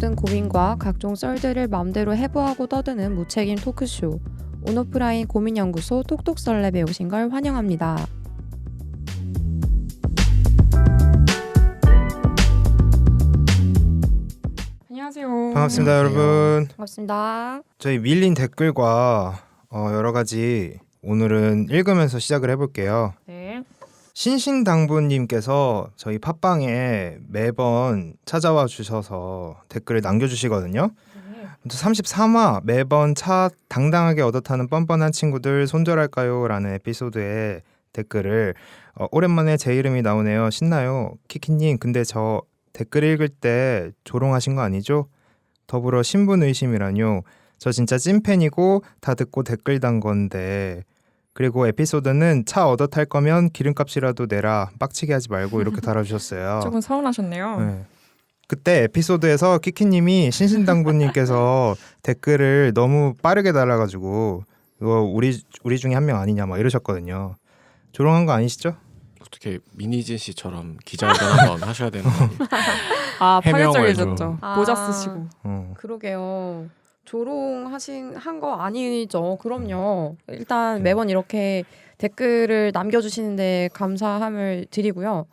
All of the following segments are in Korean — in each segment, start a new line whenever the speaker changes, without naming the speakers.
모든 고민과 각종 썰들을 맘대로 해부하고 떠드는 무책임 토크쇼 온오프라인 고민연구소 톡톡썰랩에 오신 걸 환영합니다.
안녕하세요.
반갑습니다, 여러분.
반갑습니다.
저희 밀린 댓글과 여러 가지 오늘은 읽으면서 시작을 해볼게요.
네.
신신당부님께서 저희 팟빵에 매번 찾아와 주셔서 댓글을 남겨주시거든요. 33화 매번 차 당당하게 얻어 타는 뻔뻔한 친구들 손절할까요? 라는 에피소드에 댓글을 오랜만에 제 이름이 나오네요. 신나요. 키키님, 근데 저 댓글 읽을 때 조롱하신 거 아니죠? 더불어 신분의심이라뇨. 저 진짜 찐팬이고 다 듣고 댓글 단 건데. 그리고 에피소드는 차 얻어 탈 거면 기름값이라도 내라. 빡치게 하지 말고 이렇게 달아주셨어요.
조금 서운하셨네요.
네. 그때 에피소드에서 키키님이 신신당부님께서 댓글을 너무 빠르게 달아가지고 이거 우리 중에 한 명 아니냐 막 이러셨거든요. 조롱한 거 아니시죠?
어떻게 민희진 씨처럼 기자회견 한번 하셔야 되는 거 아니에요?
아,
해명을
파격적이셨죠.
좀.
모자 쓰시고.
그러게요. 조롱하신 거 아니죠. 그럼요. 일단 매번 이렇게 댓글을 남겨주시는데 감사함을 드리고요.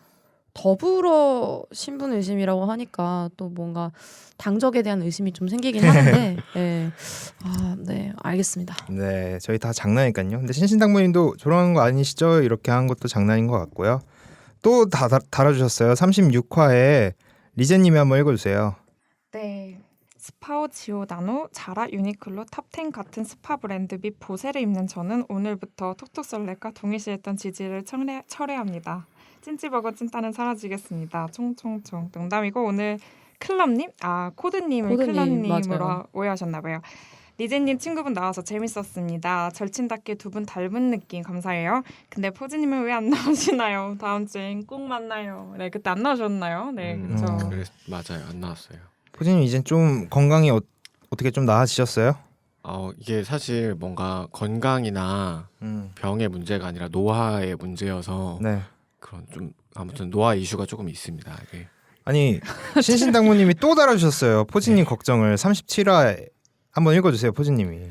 더불어 신분 의심이라고 하니까 또 뭔가 당적에 대한 의심이 좀 생기긴 하는데 네. 네, 알겠습니다.
네, 저희 다 장난이니까요. 근데 신신당부님도 조롱한 거 아니시죠? 이렇게 한 것도 장난인 것 같고요. 또 다 달아주셨어요. 36화에 리제님이 한번 읽어주세요.
네. 스파오 지오다노, 자라, 유니클로, 탑10 같은 스파 브랜드 및 보세를 입는 저는 오늘부터 톡톡썰랩과 동일시했던 지지를 철회합니다. 찐찌버거 찐따는 사라지겠습니다. 총총총. 농담이고 오늘 클럽님? 코드님을
코드님,
클럽님으로
맞아요.
오해하셨나봐요. 리제님 친구분 나와서 재밌었습니다. 절친답게 두 분 닮은 느낌 감사해요. 근데 포즈님은 왜 안 나오시나요? 다음 주엔 꼭 만나요. 네, 그때 안 나오셨나요? 네, 그렇죠.
맞아요, 안 나왔어요.
포진님 이제 좀 건강이 어떻게 좀 나아지셨어요?
이게 사실 뭔가 건강이나 병의 문제가 아니라 노화의 문제여서
네.
그런 좀 아무튼 노화 이슈가 조금 있습니다. 이게.
아니 신신당부님이 또 달아주셨어요. 포진님 걱정을 37화 한번 읽어주세요. 포진님이.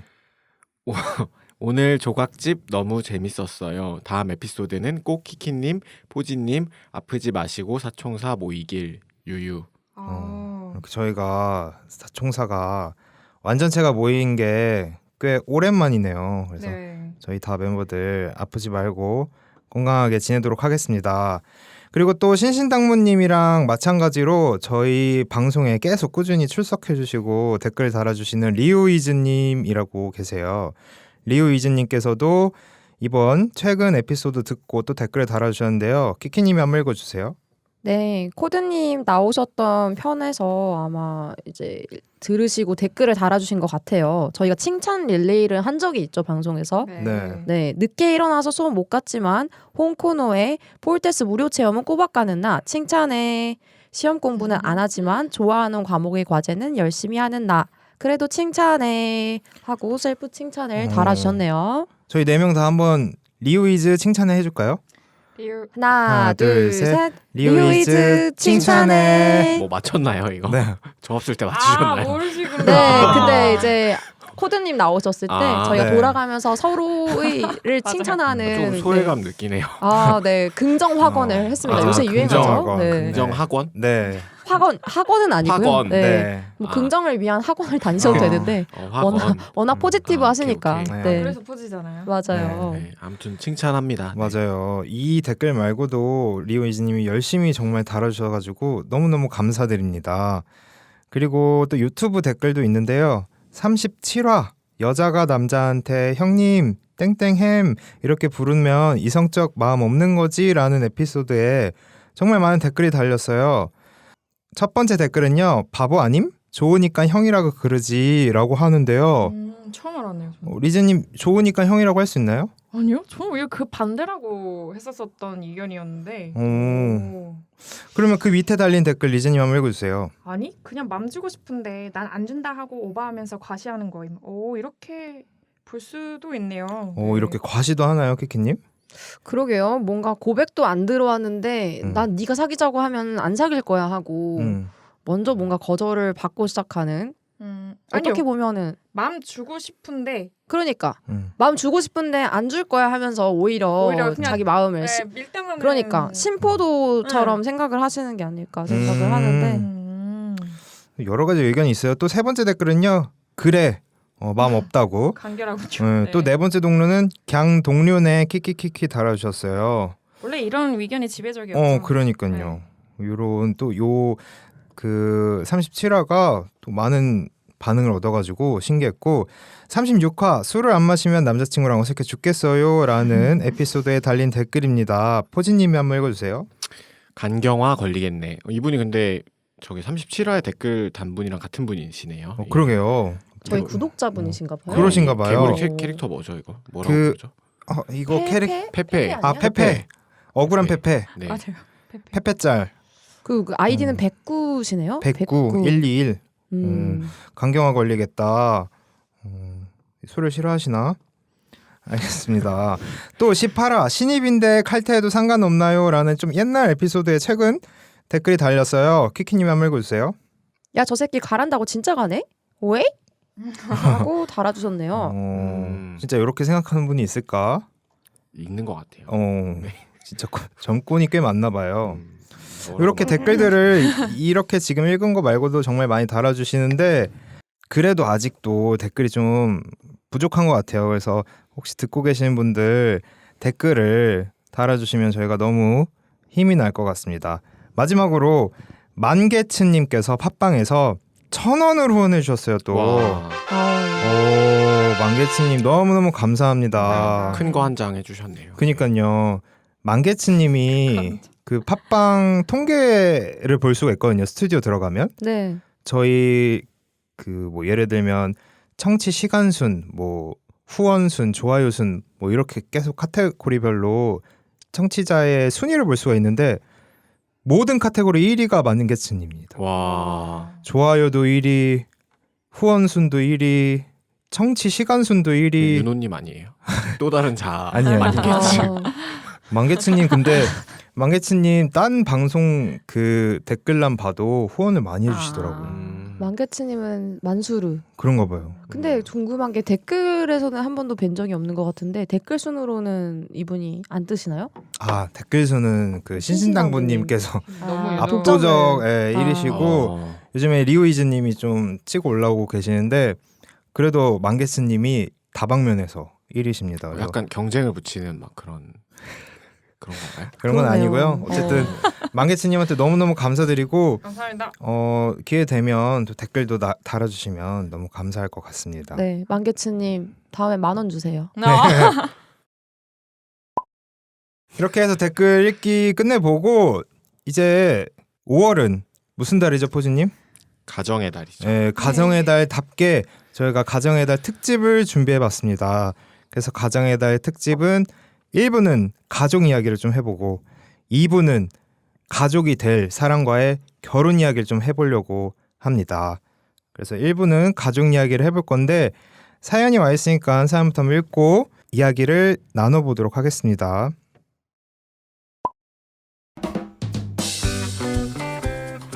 오늘 조각집 너무 재밌었어요. 다음 에피소드는 꼭 키키님, 포지님 아프지 마시고 사총사 모이길 유유.
이렇게 저희가 사총사가 완전체가 모인 게 꽤 오랜만이네요. 그래서
네.
저희 다 멤버들 아프지 말고 건강하게 지내도록 하겠습니다. 그리고 또 신신당무님이랑 마찬가지로 저희 방송에 계속 꾸준히 출석해주시고 댓글 달아주시는 리우이즈님이라고 계세요. 리우이즈님께서도 이번 최근 에피소드 듣고 또 댓글을 달아주셨는데요. 키키님이 한번 읽어주세요.
네, 코드님 나오셨던 편에서 아마 이제 들으시고 댓글을 달아주신 것 같아요. 저희가 칭찬 릴레이를 한 적이 있죠, 방송에서.
네.
네, 늦게 일어나서 수업 못 갔지만 홈코노에 폴테스 무료 체험은 꼬박 가는 나, 칭찬해. 시험 공부는 안 하지만 좋아하는 과목의 과제는 열심히 하는 나. 그래도 칭찬해 하고 셀프 칭찬을 달아주셨네요.
저희 4명 다 한번 리우이즈 칭찬해 해줄까요?
하나, 둘, 셋.
리우이즈 칭찬해.
뭐 맞췄나요 이거?
네.
저 없을 때 맞추셨나요?
모르시구나.
네, 근데 이제 코드님 나오셨을 때 저희가
네.
돌아가면서 서로를
맞아요.
칭찬하는
좀 소외감 느끼네요.
네, 긍정 학원을 했습니다. 요새
긍정
유행하죠.
학원.
네.
긍정 학원?
네.
학원은 아니고요.
학원.
네.
네.
뭐 긍정을 위한 학원을 다니셔도 되는데
학원.
워낙 포지티브
오케이,
하시니까.
오케이.
네.
그래서 포지잖아요.
맞아요.
네, 아무튼 칭찬합니다. 네.
맞아요. 이 댓글 말고도 리오이즈님이 열심히 정말 달아주셔가지고 너무너무 감사드립니다. 그리고 또 유튜브 댓글도 있는데요. 37화 여자가 남자한테 형님 땡땡햄 이렇게 부르면 이성적 마음 없는 거지? 라는 에피소드에 정말 많은 댓글이 달렸어요. 첫 번째 댓글은요. 바보 아님? 좋으니까 형이라고 그러지 라고 하는데요.
처음 알았네요. 저는.
리즈님 좋으니까 형이라고 할 수 있나요?
아니요? 저는 오히려 그 반대라고 했었던 의견이었는데.
오. 그러면 그 밑에 달린 댓글 리즈님 한번 읽어주세요.
아니 그냥 맘 주고 싶은데 난 안 준다 하고 오버하면서 과시하는 거임. 오 이렇게 볼 수도 있네요.
오, 이렇게 과시도 하나요, 키키님?
그러게요. 뭔가 고백도 안 들어왔는데 난 네가 사귀자고 하면 안 사귈 거야 하고 먼저 뭔가 거절을 받고 시작하는
아니요.
어떻게 보면은
마음 주고 싶은데
그러니까
음.
마음 주고 싶은데 안 줄 거야 하면서 오히려
그냥
자기 마음을
밀당하는
그러니까 심포도처럼 생각을 하시는 게 아닐까 생각을 하는데
여러 가지 의견이 있어요. 또 세 번째 댓글은요. 그래. 마음 없다고.
간결하군요.
또 네 번째 동료는 갱 동료네 키키키키 달아주셨어요.
원래 이런 의견이 지배적이었죠.
그러니까요. 요런 또 요 그 37화가 또 많은 반응을 얻어가지고 신기했고 36화 술을 안 마시면 남자친구랑 어색해 죽겠어요 라는 에피소드에 달린 댓글입니다. 포지님이 한번 읽어주세요.
간경화 걸리겠네. 이분이 근데 저기 37화에 댓글 단 분이랑 같은 분이시네요.
그러게요.
저희
뭐-
구독자분이신가 봐요.
그러신가 봐요.
개구리 캐릭터 뭐죠 이거? 뭐라고
그-
부르죠?
이거 캐릭
페페.
아 페페 억울한
네.
페페
네.
맞아요.
페페짤
그 아이디는 백구시네요.
109 121
음.
강경화 걸리겠다. 술을 싫어하시나? 알겠습니다. 또 18화 신입인데 칼퇴해도 상관없나요? 라는 좀 옛날 에피소드에 최근 댓글이 달렸어요. 키키님 한번 읽어주세요.
야, 저 새끼 가란다고 진짜 가네? 왜? 하고 달아주셨네요.
진짜 이렇게 생각하는 분이 있을까?
있는 것 같아요.
진짜 정권이 꽤 많나 봐요.
뭐라고
이렇게 댓글들을 이렇게 지금 읽은 거 말고도 정말 많이 달아주시는데 그래도 아직도 댓글이 좀 부족한 것 같아요. 그래서 혹시 듣고 계시는 분들 댓글을 달아주시면 저희가 너무 힘이 날 것 같습니다. 마지막으로 만개츠님께서 팟빵에서 1,000원을 후원해 주셨어요. 또
와,
만개츠님 너무너무 감사합니다.
큰 거 한 장 해주셨네요.
그니까요. 만개츠님이 그 팟빵 통계를 볼 수가 있거든요. 스튜디오 들어가면
네.
저희 그 뭐 예를 들면 청취 시간 순, 뭐 후원 순, 좋아요 순, 뭐 이렇게 계속 카테고리별로 청취자의 순위를 볼 수가 있는데 모든 카테고리 1위가 만개츠님입니다.
와,
좋아요도 1위, 후원 순도 1위, 청취 시간 순도 1위.
윤호님 아니에요? 또 다른 자
아니에요.
만개츠.
만개츠님 근데 만개츠님 딴 방송 그 댓글란 봐도 후원을 많이 해주시더라고요.
만개츠님은 만수르.
그런가 봐요.
근데 궁금한 게 댓글에서는 한 번도 뵌 적이 없는 것 같은데 댓글 순으로는 이분이 안 뜨시나요?
아 댓글 수는 그 신신당부님께서
너무
아,
압도적
독점을.
1위시고 요즘에 리오이즈님이 좀 치고 올라오고 계시는데 그래도 만개츠님이 다방면에서 1위십니다.
약간 경쟁을 붙이는 막 그런 건가요?
그런 건
그러네요.
아니고요. 어쨌든 만개츠님한테 너무너무 감사드리고
감사합니다.
기회 되면 또 댓글도 달아주시면 너무 감사할 것 같습니다.
네, 만개츠님 다음에 10,000원 주세요.
이렇게 해서 댓글 읽기 끝내보고 이제 5월은 무슨 달이죠, 포즈님?
가정의 달이죠.
네, 가정의 달답게 저희가 가정의 달 특집을 준비해봤습니다. 그래서 가정의 달 특집은 1부는 가족 이야기를 좀 해보고 2부는 가족이 될 사람과의 결혼 이야기를 좀 해보려고 합니다. 그래서 1부는 가족 이야기를 해볼 건데 사연이 와 있으니까 사연부터 한번 읽고 이야기를 나눠보도록 하겠습니다.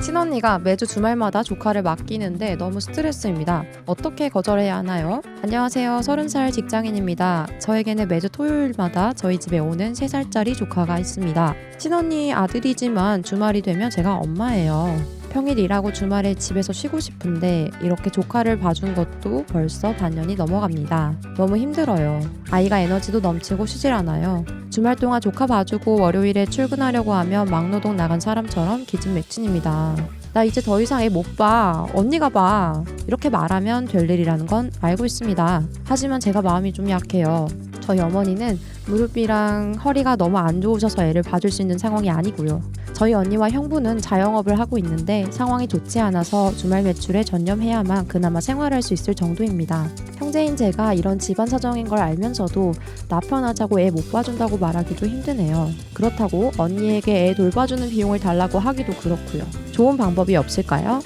친언니가 매주 주말마다 조카를 맡기는데 너무 스트레스입니다. 어떻게 거절해야 하나요? 안녕하세요. 30살 직장인입니다. 저에게는 매주 토요일마다 저희 집에 오는 3살짜리 조카가 있습니다. 친언니 아들이지만 주말이 되면 제가 엄마예요. 평일 일하고 주말에 집에서 쉬고 싶은데 이렇게 조카를 봐준 것도 벌써 반년이 넘어갑니다. 너무 힘들어요. 아이가 에너지도 넘치고 쉬질 않아요. 주말 동안 조카 봐주고 월요일에 출근하려고 하면 막노동 나간 사람처럼 기진맥진입니다. 나 이제 더 이상 애 못 봐. 언니가 봐. 이렇게 말하면 될 일이라는 건 알고 있습니다. 하지만 제가 마음이 좀 약해요. 저희 어머니는 무릎이랑 허리가 너무 안 좋으셔서 애를 봐줄 수 있는 상황이 아니고요. 저희 언니와 형부는 자영업을 하고 있는데 상황이 좋지 않아서 주말 매출에 전념해야만 그나마 생활할 수 있을 정도입니다. 형제인 제가 이런 집안 사정인 걸 알면서도 나 편하자고 애 못 봐준다고 말하기도 힘드네요. 그렇다고 언니에게 애 돌봐주는 비용을 달라고 하기도 그렇고요. 좋은 방법이 없을까요?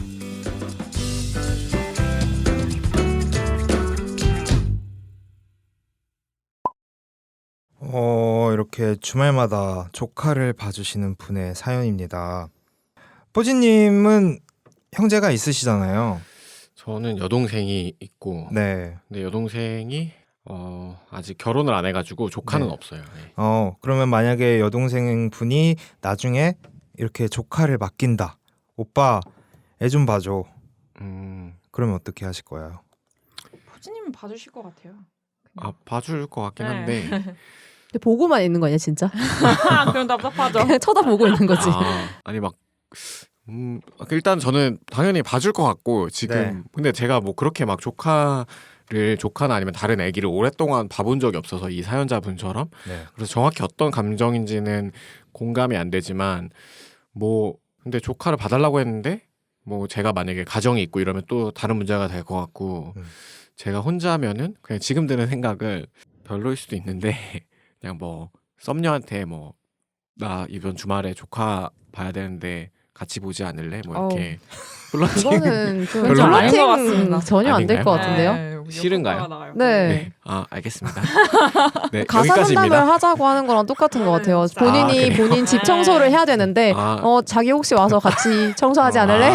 이렇게 주말마다 조카를 봐주시는 분의 사연입니다. 포지님은 형제가 있으시잖아요.
저는 여동생이 있고
네.
근데 여동생이 아직 결혼을 안 해가지고 조카는
네.
없어요. 네.
그러면 만약에 여동생 분이 나중에 이렇게 조카를 맡긴다. 오빠 애 좀 봐줘. 그러면 어떻게 하실 거예요?
포지님은 봐주실 것 같아요.
봐줄 것 같긴
네.
한데
근데 보고만 있는 거 아니야 진짜?
그럼 답답하죠.
그냥 쳐다보고 있는 거지.
아니 막 일단 저는 당연히 봐줄 것 같고 지금
네.
근데 제가 뭐 그렇게 막 조카나 아니면 다른 아기를 오랫동안 봐본 적이 없어서 이 사연자분처럼
네.
그래서 정확히 어떤 감정인지는 공감이 안 되지만 뭐 근데 조카를 봐달라고 했는데 뭐 제가 만약에 가정이 있고 이러면 또 다른 문제가 될 것 같고 제가 혼자면은 그냥 지금 드는 생각은 별로일 수도 있는데 그냥 뭐 썸녀한테 뭐 나 이번 주말에 조카 봐야 되는데 같이 보지 않을래? 뭐 이렇게 플러팅
그거는 좀
별로 아닌
것
플러팅
같습니다.
전혀 안 될 것
아닌가요?
같은데요.
싫은가요?
네.
네. 알겠습니다. 네,
가사
여기까지입니다.
상담을 하자고 하는 거랑 똑같은 것 같아요.
진짜.
본인이
그래요?
본인 집 청소를 해야 되는데
아.
자기 혹시 와서 같이 청소하지 않을래?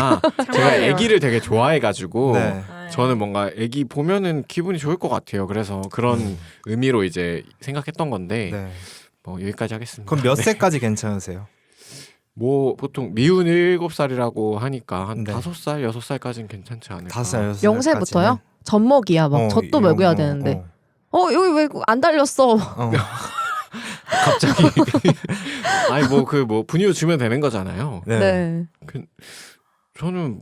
제가 아기를 되게 좋아해가지고
네.
저는 뭔가 아기 보면은 기분이 좋을 것 같아요. 그래서 그런 의미로 이제 생각했던 건데
네.
뭐 여기까지 하겠습니다.
그럼 몇
네.
세까지 괜찮으세요?
뭐 보통 미운 7살이라고 하니까 한
네.
5살, 6살까지는 괜찮지 않을까.
5살, 6살까지는?
영세부터요? 젖먹이야 막 젖도
이런
먹여야
거,
되는데 여기 왜 안 달렸어?
갑자기 아니 뭐 분유 주면 되는 거잖아요.
네.
네.
저는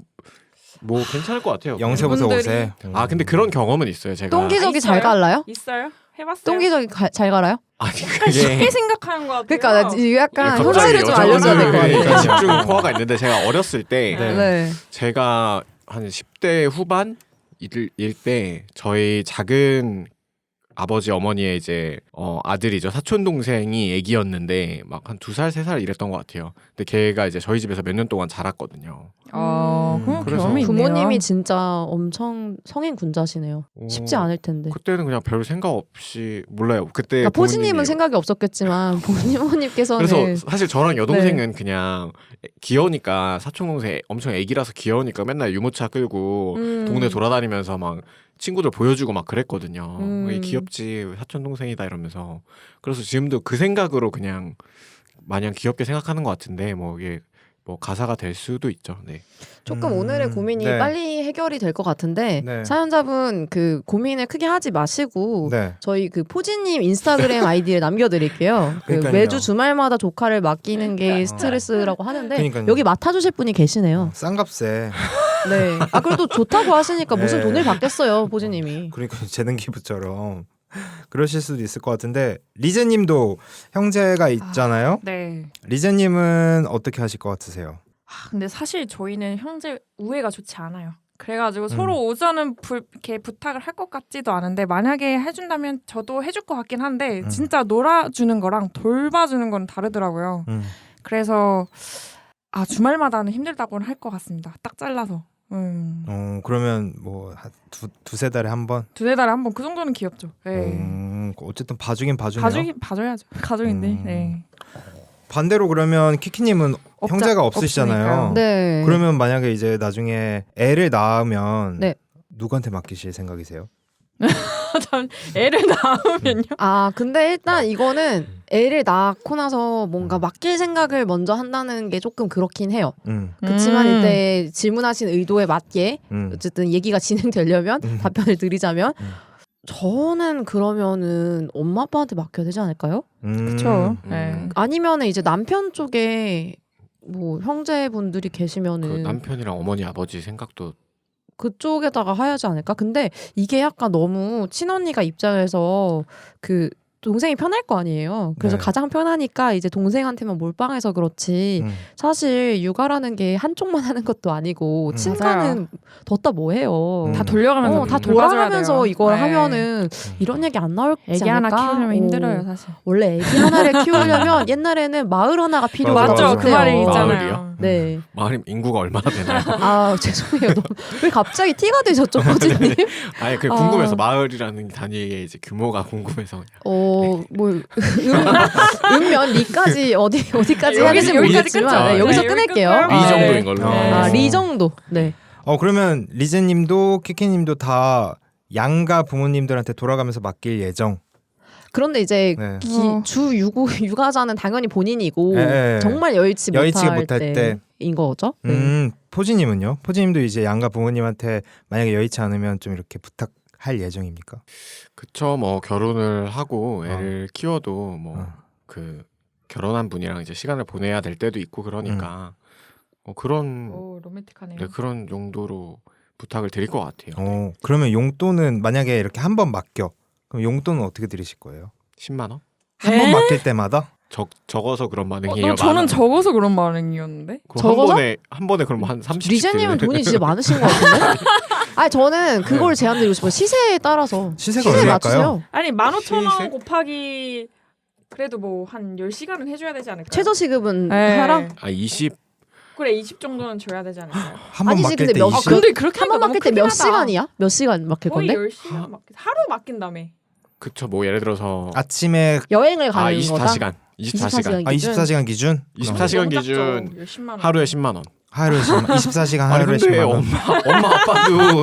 뭐 괜찮을 것 같아요.
0세부터
이분들이-
5세.
근데 그런 경험은 있어요. 제가
똥기저기
있어요?
잘 갈라요?
있어요? 해봤어요?
똥기저기 잘 갈아요?
아니
쉽게
그게
생각하는 것 같아요.
그러니까 나 지금 약간
갑자기
현실을 좀 알려줘야 될 것
여자분들이
같아요.
집중 포화가 있는데 제가 어렸을 때
네.
네.
제가 한 10대 후반 일 때 저희 작은 아버지 어머니의 이제 아들이죠. 사촌 동생이 애기였는데 막 한 2살 3살 이랬던 것 같아요. 근데 걔가 이제 저희 집에서 몇 년 동안 자랐거든요.
그런
그래서
경험이 있네요.
부모님이 진짜 엄청 성인 군자시네요. 쉽지 않을 텐데.
그때는 그냥 별 생각 없이 몰라요. 그때
그러니까 포지님은
부모님이-
생각이 없었겠지만 부모님께서는
그래서 사실 저랑 여동생은 그냥 귀여우니까 사촌 동생 엄청 애기라서 귀여우니까 맨날 유모차 끌고 동네 돌아다니면서 막 친구들 보여주고 막 그랬거든요. 귀엽지 사촌 동생이다 이러면서 그래서 지금도 그 생각으로 그냥 마냥 귀엽게 생각하는 것 같은데 뭐 이게 뭐 가사가 될 수도 있죠. 네.
조금 오늘의 고민이
네.
빨리 해결이 될 것 같은데
네.
사연자분 그 고민을 크게 하지 마시고
네.
저희 그 포지님 인스타그램 아이디에 남겨드릴게요. 그
그러니까요.
매주 주말마다 조카를 맡기는 게 스트레스라고 하는데
그러니까요.
여기 맡아주실 분이 계시네요.
싼값에.
네. 아 그래도 좋다고 하시니까 무슨
네.
돈을 받겠어요, 포지님이.
그러니까 재능 기부처럼 그러실 수도 있을 것 같은데 리제님도 형제가 있잖아요.
네.
리제님은 어떻게 하실 것 같으세요?
근데 사실 저희는 형제 우애가 좋지 않아요. 그래가지고 서로 오자는 이렇게 부탁을 할 것 같지도 않은데 만약에 해준다면 저도 해줄 것 같긴 한데 진짜 놀아주는 거랑 돌봐주는 건 다르더라고요. 그래서 주말마다는 힘들다고는 할 것 같습니다. 딱 잘라서.
그러면 뭐 두세 달에 한 번?
두세 달에 한 번 그 정도는 귀엽죠. 네.
어쨌든 봐주긴 봐주네요.
봐줘야죠. 가족인데. 네.
반대로 그러면 키키님은 형제가 없으시잖아요.
없으니까요.
네.
그러면 만약에 이제 나중에 애를 낳으면
네.
누구한테 맡기실 생각이세요?
참, 애를 낳으면요.
아 근데 일단 이거는 애를 낳고 나서 뭔가 맡길 생각을 먼저 한다는 게 조금 그렇긴 해요. 그렇지만 이때 질문하신 의도에 맞게 어쨌든 얘기가 진행되려면 답변을 드리자면 저는 그러면은 엄마 아빠한테 맡겨야 되지 않을까요?
그렇죠.
아니면은 이제 남편 쪽에 뭐 형제분들이 계시면은
그 남편이랑 어머니 아버지 생각도
그쪽에다가 해야지 않을까? 근데 이게 약간 너무 친언니가 입장에서 그 동생이 편할 거 아니에요. 그래서
네.
가장 편하니까 이제 동생한테만 몰빵해서 그렇지 사실 육아라는 게 한쪽만 하는 것도 아니고 친가는 뒀다 뭐해요.
다 돌려가면서
다
돌봐줘야
돌아가면서
돼요.
이걸
네.
하면은 이런 얘기 안 나올지
애기
않을까?
하나 키우려면 힘들어요, 사실.
원래 애기 하나를 키우려면 옛날에는 마을 하나가 필요하다고
맞아,
맞죠. 그
그래요.
말이
마을이요?
있잖아요.
네.
마을 인구가 얼마나 되나요?
아 죄송해요. 왜 갑자기 티가 되셨죠, 포지님?
아니 그 궁금해서 마을이라는 단위의 이제 규모가 궁금해서 그냥.
뭐 면 리까지 어디까지
여기-
하는지
여기까지
모르겠지만
끊죠.
네, 여기서
네,
끊을게요.
여기
리
아,
정도인
네.
걸로.
네.
리 정도. 네.
그러면 리제님도 키키님도 다 양가 부모님들한테 돌아가면서 맡길 예정.
그런데 이제
네.
주 육아자는 당연히 본인이고
네.
정말 여의치
여의치가
못할
못할
때인 거죠. 네.
포지님은요? 포지님도 이제 양가 부모님한테 만약에 여의치 않으면 좀 이렇게 부탁할 예정입니까?
그쵸. 뭐 결혼을 하고 애를 키워도 뭐 그 결혼한 분이랑 이제 시간을 보내야 될 때도 있고 그러니까 그런
오 로맨틱하네요.
네, 그런 용도로 부탁을 드릴 것 같아요.
그러면 용돈은 만약에 이렇게 한 번 맡겨. 그럼 용돈은 어떻게 드리실 거예요?
10만 원?
한 번 맡길 때마다?
적어서 그런 반응이에요.
저는
많아요.
적어서 그런 반응이었는데.
그럼
적어서?
한 번에 그럼 한 30씩
리제님은 돈이 진짜 많으신 것 같은데? 아니 저는 그걸 제안드리고 싶어요. 시세에 따라서
시세가
시세
얼마일까요?
맞추세요.
아니 15,000원
시세?
곱하기 그래도 뭐 한 10시간은 해줘야 되지 않을까요?
최저시급은
네.
하라?
아 20?
그래 20 정도는 줘야 되지 않을까요?
한 번
아니지,
맡길
근데
때
몇-
20?
근데 그렇게
한 번
하니까
맡길
너무
때 몇
크긴 하다.
시간이야? 몇 시간 맡길
거의
건데?
10시간 하루 맡긴다며.
그쵸. 뭐 예를 들어서
아침에
여행을 가는 거다?
24시간. 24시간.
24시간 기준?
24시간
너무
기준
작죠? 10만 원.
하루에 10만 원.
하루에 24시간
아니
하루에
근데
10만 원.
엄마 아빠도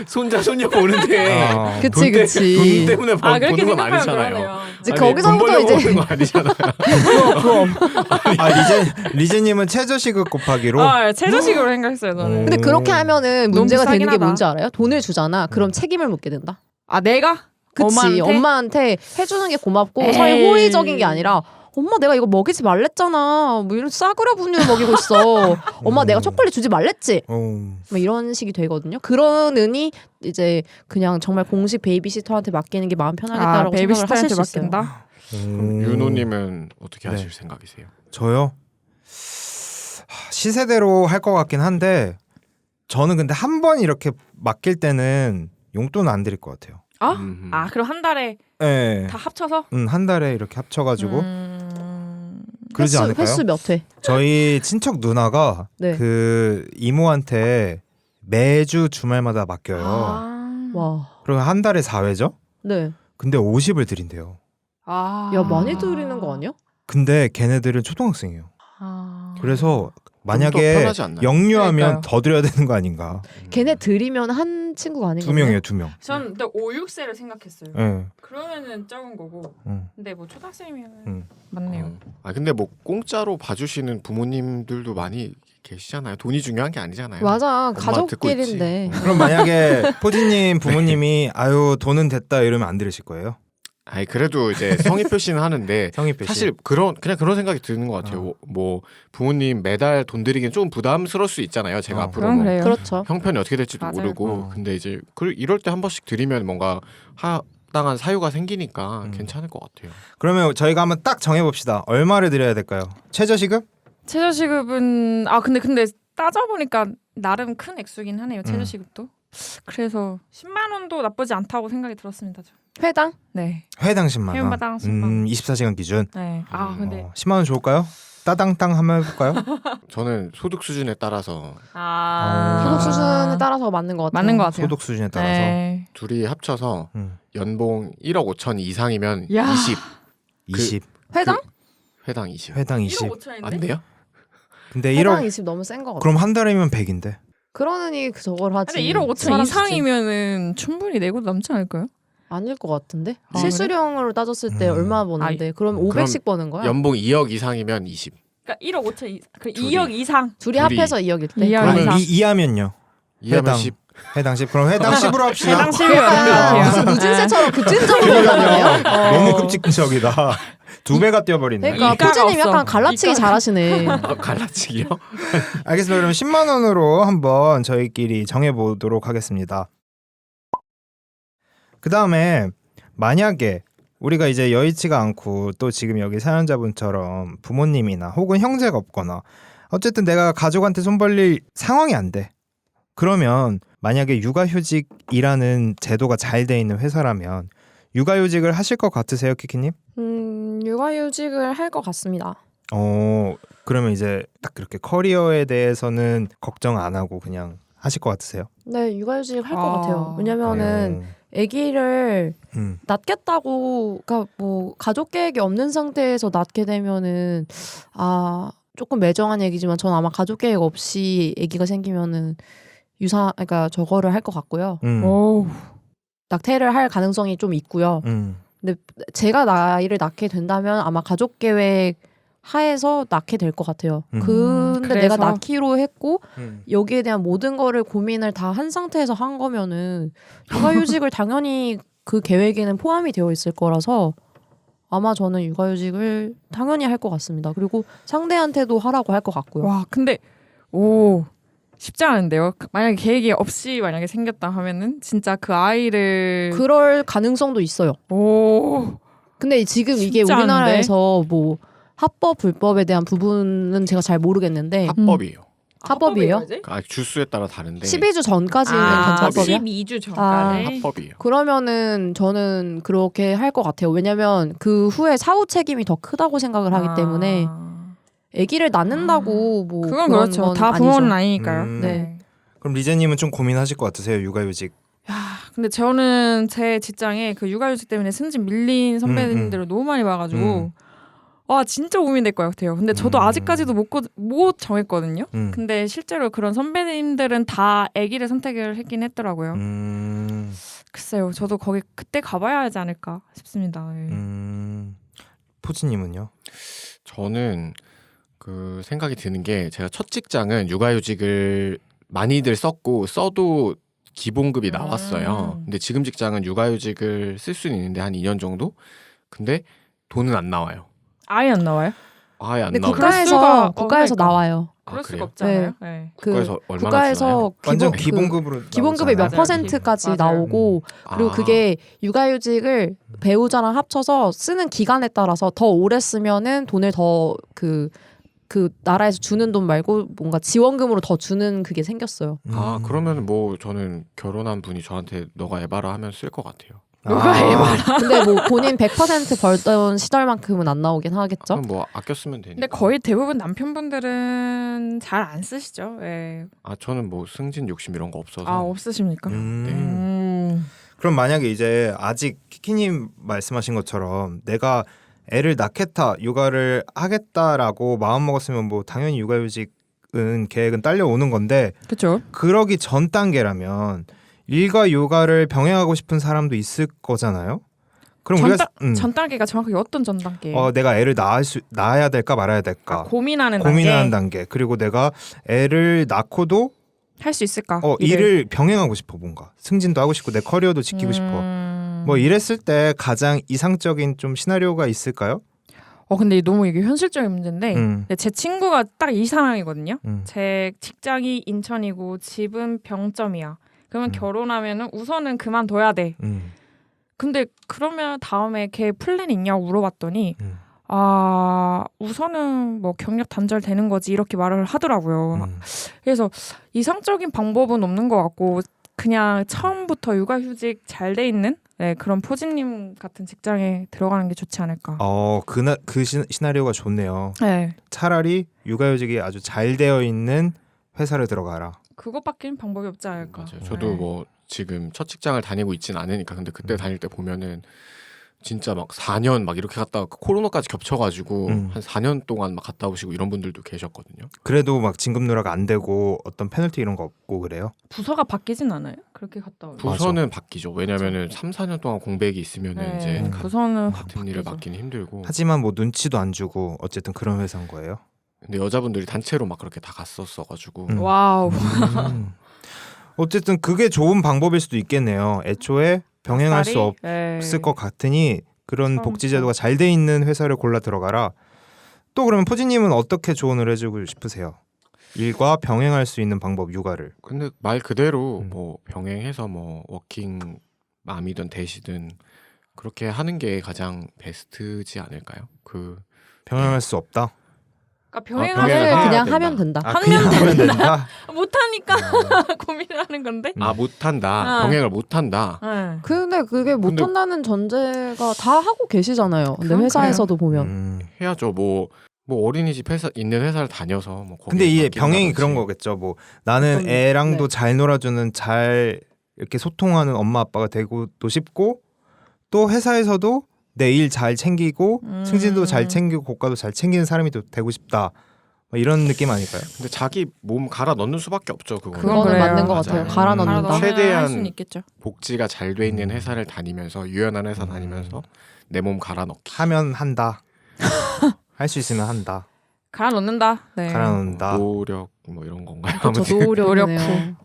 손자 손녀 보는데
어.
그치 그치.
돈 때문에
아 그렇게
보는 건
생각하면
아니잖아요.
그러네요.
이제
아니,
거기서부터
돈 벌려고
이제
보는 거 아니잖아요.
부럼.
리제님은 최저시급 곱하기로
아 최저식으로 생각했어요 저는.
근데 그렇게 하면은
너무
문제가
싸긴
되는 게
하다.
뭔지 알아요? 돈을 주잖아. 그럼 책임을 묻게 된다.
아 내가?
그치. 엄마한테 해주는 게 고맙고
에이.
사실 호의적인 게 아니라 엄마 내가 이거 먹이지 말랬잖아. 뭐 이런 싸구려 분유를 먹이고 있어. 엄마 내가 초콜릿 주지 말랬지. 뭐 이런 식이 되거든요. 그러느니 이제 그냥 정말 공식 베이비시터한테 맡기는 게 마음 편하겠다라고 생각을 하실 수 있어요.
맡긴다.
그럼 윤호님은 어떻게 하실 생각이세요?
저요? 시세대로 할 것 같긴 한데 저는 근데 한 번 이렇게 맡길 때는 용돈은 안 드릴 것 같아요.
아 그럼 한 달에
네.
다 합쳐서?
한 달에 이렇게 합쳐가지고 그러지 않을까요?
횟수 몇 회?
저희 친척 누나가
네.
그 이모한테 매주 주말마다 맡겨요.
와.
그리고 한 달에 4회죠?
네.
근데 50을 드린대요.
야 많이 드리는 거 아니야?
근데 걔네들은 초등학생이에요. 그래서
더
만약에
편하지 않나요?
영유하면
그러니까요.
더 드려야 되는 거 아닌가.
걔네 드리면 한 친구가 아닌
2명이에요, 2명.
전 근데 5, 6세를 생각했어요.
예.
그러면은 적은 거고.
응.
근데 뭐 초등학생이면
응.
맞네요.
아 근데 뭐 공짜로 봐주시는 부모님들도 많이 계시잖아요. 돈이 중요한 게 아니잖아요.
맞아.
듣고
가족끼리인데.
그럼 만약에 포지님 부모님이 아유 돈은 됐다 이러면 안 들으실 거예요?
아니 그래도 이제 성의 표시는 하는데
성의 표시.
사실 그냥 그런 생각이 드는 것 같아요. 뭐 부모님 매달 돈 드리기는 좀 부담스러울 수 있잖아요. 제가 앞으로
그럼
뭐
그래요.
그렇죠.
형편이 어떻게 될지도
맞아요.
모르고 근데 이제 이럴 때 한 번씩 드리면 뭔가 합당한 사유가 생기니까 괜찮을 것 같아요.
그러면 저희가 한번 딱 정해봅시다. 얼마를 드려야 될까요? 최저시급?
최저시급은 근데 따져보니까 나름 큰 액수긴 하네요. 최저시급도. 그래서 10만 원도 나쁘지 않다고 생각이 들었습니다. 저.
회당?
네.
회당 10만 원.
회당 10만 원.
24시간 기준.
네. 근데
10만 원 좋을까요? 따당땅 한번 해볼까요?
저는 소득 수준에 따라서
소득 수준에 따라서 맞는 것 같아요.
맞는 것 같아요.
소득 수준에 따라서.
네.
둘이 합쳐서
음.
연봉 1억 5천 이상이면
야.
20
20.
회당?
회당 20.
회당 20.
1억 5천인데?
안 돼요?
근데
회당
1억
20 너무 센 것 같아.
그럼 한 달이면 100인데.
그러느니 저걸 하지.
근데 1억 5천
사람
이상이면은 충분히 내고 남지 않을까요?
아닐 것 같은데.
아,
실수령으로 따졌을 때 얼마 버는데 그럼 500씩 버는 거야?
연봉 2억 이상이면 20.
그러니까 1억 5천 이상,
둘이.
2억 이상.
둘이 합해서 2억일 때.
2억
그러면
이상.
이하면요?
이하면
회당.
10.
회당 10. 그럼 회당 10으로 합시다.
해당 10이
그러니까
맞는 것
무슨
같아요.
누진세처럼 급진적으로 올라가네요.
너무 급직적이다. 두 배가 뛰어버리네.
그러니까
이가가
포즈님
없어.
약간 갈라치기
이가가.
잘하시네.
갈라치기요?
알겠습니다. 그럼 10만 원으로 한번 저희끼리 정해보도록 하겠습니다. 그 다음에 만약에 우리가 이제 여의치가 않고 또 지금 여기 사연자분처럼 부모님이나 혹은 형제가 없거나 어쨌든 내가 가족한테 손 벌릴 상황이 안 돼. 그러면 만약에 육아휴직이라는 제도가 잘 돼 있는 회사라면 육아휴직을 하실 것 같으세요, 키키님?
육아휴직을 할 것 같습니다.
그러면 이제 딱 그렇게 커리어에 대해서는 걱정 안 하고 그냥 하실 것 같으세요?
네, 육아휴직 할 것
아.
같아요. 왜냐면은 아기를 낳겠다고, 그러니까 뭐 가족 계획이 없는 상태에서 낳게 되면은 조금 매정한 얘기지만 전 아마 가족 계획 없이 아기가 생기면은 그러니까 저거를 할 것 같고요.
오.
낙태를 할 가능성이 좀 있고요. 근데 제가 나이를 낳게 된다면 아마 가족 계획 하에서 낳게 될 것 같아요. 근데 내가
그래서?
낳기로 했고 여기에 대한 모든 거를 고민을 다 한 상태에서 한 거면은 육아휴직을 당연히 그 계획에는 포함이 되어 있을 거라서 아마 저는 육아휴직을 당연히 할 것 같습니다. 그리고 상대한테도 하라고 할 것 같고요.
와, 근데 오 쉽지 않은데요. 만약에 계획이 없이 만약에 생겼다 하면은 진짜 그 아이를
그럴 가능성도 있어요.
오
근데 지금 이게
쉽지
우리나라에서 뭐 합법 불법에 대한 부분은 제가 잘 모르겠는데
합법이에요.
합법이에요?
주수에 따라 다른데
12주 전까지는 괜찮법이야?
12주 전까지.
합법이에요.
그러면은 저는 그렇게 할 것 같아요. 왜냐면 그 후에 사후 책임이 더 크다고 생각을 하기 때문에 아기를 낳는다고 뭐
그건
그런
그렇죠.
건
다 부모는
아니죠.
아니니까요.
네.
그럼 리제님은 좀 고민하실 것 같으세요? 육아휴직.
근데 저는 제 직장에 그 육아휴직 때문에 승진 밀린 선배님들을 너무 많이 봐가지고 와 진짜 고민될 것 같아요. 근데 저도 아직까지도 못 정했거든요. 근데 실제로 그런 선배님들은 다 아기를 선택을 했긴 했더라고요. 글쎄요, 저도 거기 그때 가봐야 하지 않을까 싶습니다. 예.
포지님은요?
저는 그 생각이 드는 게 제가 첫 직장은 육아휴직을 많이들 써도 기본급이 나왔어요. 근데 지금 직장은 육아휴직을 쓸 수는 있는데 한 2년 정도? 근데 돈은 안 나와요.
아예 안 나와요?
아예 안
근데
나와요.
국가에서
그러니까.
나와요.
그럴 수가
그래요?
없잖아요. 네.
국가에서 얼마나
국가에서
주나요?
완전
기본,
기본급으로
기본급의 몇
나오잖아요.
퍼센트까지
맞아요.
나오고 그리고 그게 육아휴직을 배우자랑 합쳐서 쓰는 기간에 따라서 더 오래 쓰면은 돈을 더 그 나라에서 주는 돈 말고 뭔가 지원금으로 더 주는 그게 생겼어요.
그러면 뭐 저는 결혼한 분이 저한테 너가 에바라 하면 쓸 것 같아요.
근데 뭐 본인 100% 벌던 시절만큼은 안 나오긴 하겠죠.
그럼 뭐 아껴 쓰면 되니까.
근데 거의 대부분 남편분들은 잘 안 쓰시죠. 예.
저는 뭐 승진 욕심 이런 거 없어서.
없으십니까?
그럼 만약에 이제 아직 키키님 말씀하신 것처럼 내가 애를 낳겠다, 육아를 하겠다라고 마음먹었으면 뭐 당연히 육아휴직은 계획은 딸려오는 건데
그렇죠.
그러기 전 단계라면 일과 육아를 병행하고 싶은 사람도 있을 거잖아요. 그럼 우리가
전 단계가 정확하게 어떤 전 단계예요?
내가 애를 낳아야 될까 말아야 될까
고민하는
단계. 그리고 내가 애를 낳고도
할 수 있을까?
일을 병행하고 싶어. 뭔가 승진도 하고 싶고 내 커리어도 지키고 싶어. 뭐 이랬을 때 가장 이상적인 좀 시나리오가 있을까요?
근데 너무 이게 현실적인 문제인데 근데 제 친구가 딱 이 상황이거든요. 제 직장이 인천이고 집은 병점이야. 그러면 결혼하면은 우선은 그만둬야 돼. 근데 그러면 다음에 걔 플랜 있냐고 물어봤더니 우선은 뭐 경력 단절되는 거지 이렇게 말을 하더라고요. 그래서 이상적인 방법은 없는 것 같고 그냥 처음부터 육아휴직 잘 돼 있는 그런 포지님 같은 직장에 들어가는 게 좋지 않을까.
그 시나리오가 좋네요.
네.
차라리 육아휴직이 아주 잘 되어 있는 회사를 들어가라.
그것밖에는 방법이 없지 않을까.
맞아요. 저도 뭐 지금 첫 직장을 다니고 있진 않으니까 근데 그때 다닐 때 보면은 진짜 막 4년 막 이렇게 갔다가 코로나까지 겹쳐가지고 한 4년 동안 막 갔다 오시고 이런 분들도 계셨거든요.
그래도 막 진급 누락 안 되고 어떤 페널티 이런 거 없고 그래요?
부서가 바뀌진 않아요? 그렇게 갔다 오면.
부서는 바뀌죠. 왜냐면은 3, 4년 동안 공백이 있으면은 이제
부서는
같은 일을 맡기는 힘들고.
하지만 뭐 눈치도 안 주고 어쨌든 그런 회사인 거예요.
근데 여자분들이 단체로 막 그렇게 다 갔었어가지고.
와우.
어쨌든 그게 좋은 방법일 수도 있겠네요. 애초에 병행할 수 없을 것 같으니 그런 복지 제도가 잘 돼 있는 회사를 골라 들어가라. 또 그러면 포지님은 어떻게 조언을 해주고 싶으세요? 일과 병행할 수 있는 방법, 육아를.
근데 말 그대로 뭐 병행해서 뭐 워킹 맘이든 대시든 그렇게 하는 게 가장 베스트지 않을까요?
병행할 수 없다.
그러니까
병행을 해야
그냥
된다.
하면 된다.
그냥 하면 된다.
못하니까 고민을 하는 건데.
못한다. 병행을 못한다.
근데 그게 못한다는 전제가 다 하고 계시잖아요. 근데
그건
회사에서도 보면
해야죠. 뭐 뭐 어린이집 회사 있는 회사를 다녀서 뭐 거기에
근데 이게
맡긴다든지.
병행이 그런 거겠죠. 뭐 나는
어떤-
애랑도
네.
잘 놀아주는 잘 이렇게 소통하는 엄마 아빠가 되고도 싶고 또 회사에서도 내 일 잘 챙기고 승진도 잘 챙기고 고과도 잘 챙기는 사람이 또 되고 싶다. 뭐 이런 느낌 아닐까요?
근데 자기 몸 갈아 넣는 수밖에 없죠.
그건
그거는
그래요.
맞는 것 같아요.
맞아요.
갈아
알아
넣는다.
넣으면
최대한
할 수는 있겠죠.
복지가 잘 돼 있는 회사를 다니면서 유연한 회사 다니면서 내 몸 갈아 넣기.
하면 한다. 할 수 있으면 한다.
갈아 넣는다. 네.
갈아 넣는다.
노력 뭐 이런 건가요?
그렇죠.
아무튼
노력이네요.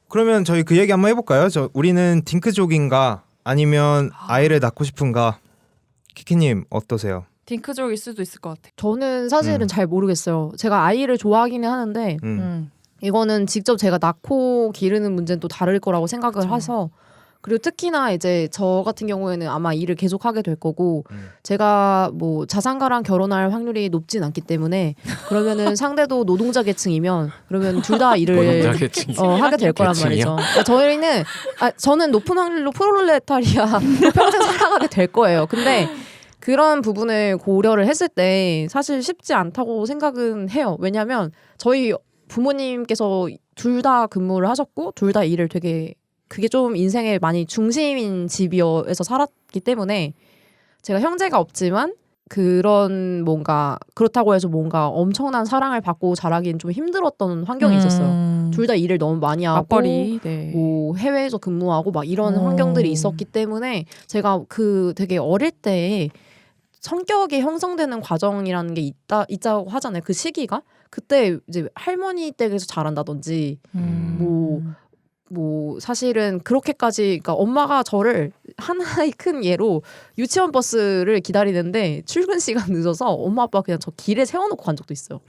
그러면 저희 그 얘기 한번 해볼까요? 우리는 딩크족인가 아니면 아이를 낳고 싶은가? 키키님 어떠세요?
딩크족일 수도 있을 것 같아.
저는 사실은
음.
잘 모르겠어요. 제가 아이를 좋아하기는 하는데 이거는 직접 제가 낳고 기르는 문제는 또 다를 거라고 생각을
그쵸.
해서 그리고 특히나 이제 저 같은 경우에는 아마 일을 계속하게 될 거고
음.
제가 뭐 자산가랑 결혼할 확률이 높진 않기 때문에 그러면은 상대도 노동자 계층이면 그러면 둘 다 일을
노동자 계층이
하게 될 거란
계층이요?
말이죠. 저희는 저는 높은 확률로 프롤레타리아 평생 살아가게 될 거예요. 근데 그런 부분을 고려를 했을 때 사실 쉽지 않다고 생각은 해요. 왜냐하면 저희 부모님께서 둘 다 근무를 하셨고 둘 다 일을 되게 그게 좀 인생의 많이 중심인 집이어서 살았기 때문에 제가 형제가 없지만 그런 뭔가 그렇다고 해서 뭔가 엄청난 사랑을 받고 자라기는 좀 힘들었던 환경이 있었어요. 둘 다 일을 너무 많이 하고
맞벌이. 네.
뭐 해외에서 근무하고 막 이런 환경들이 있었기 때문에 제가 그 되게 어릴 때 성격이 형성되는 과정이라는 게 있다고 하잖아요. 그 시기가 그때 이제 할머니 댁에서 자란다든지 뭐 사실은 그렇게까지 그러니까 엄마가 저를 하나의 큰 예로 유치원 버스를 기다리는데 출근 시간 늦어서 엄마 아빠 그냥 저 길에 세워놓고 간 적도 있어요.